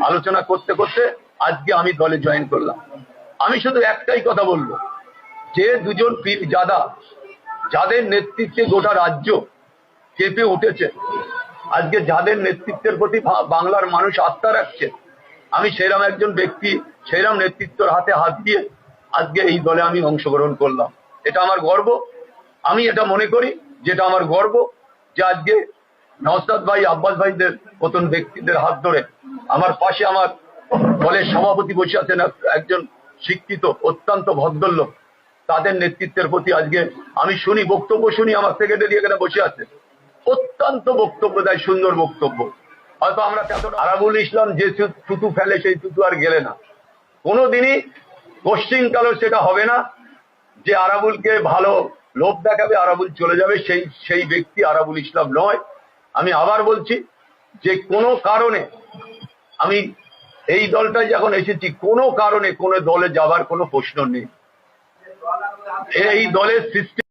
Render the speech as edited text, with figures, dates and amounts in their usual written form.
আলোচনা করতে করতে আজকে আমি দলে জয়েন করলাম। আমি শুধু একটাই কথা বলবো, যে দুজন পীর জাদা যাদের নেতৃত্বে গোটা রাজ্য কেঁপে উঠেছে, আজকে যাদের নেতৃত্বের প্রতি বাংলার মানুষ আস্থা রাখছে, আমি সেরাম একজন ব্যক্তি, সেরাম নেতৃত্বের হাতে হাত দিয়ে আজকে এই দলে আমি অংশগ্রহণ করলাম। এটা আমার গর্ব। আমি এটা মনে করি যেটা আমার গর্ব যে আজকে নওশাদ ভাই, আব্বাস ভাইদের মতন ব্যক্তিদের হাত ধরে আমার পাশে আমার দলের সভাপতি বসে আছেন, একজন শিক্ষিত অত্যন্ত ভদ্রলোক, তাদের নেতৃত্বের প্রতি আজকে আমি শুনি, বক্তব্য শুনি, আমার সেক্রেটারি এখানে বসে আছে, অত্যন্ত বক্তব্য দেয়, সুন্দর বক্তব্য। হয়তো আমরা আরাবুল ইসলাম যে থুতু ফেলে সেই থুতু আর গেলে না, কোনোদিনই কোশ্চিনকালও সেটা হবে না যে আরাবুলকে ভালো লোভ দেখাবে, আরাবুল চলে যাবে, সেই ব্যক্তি আরাবুল ইসলাম নয়। আমি আবার বলছি যে কোনো কারণে আমি এই দলটায় যখন এসেছি, কোনো কারণে কোনো দলে যাবার কোনো প্রশ্ন নেই। এই দলের সিস্টেম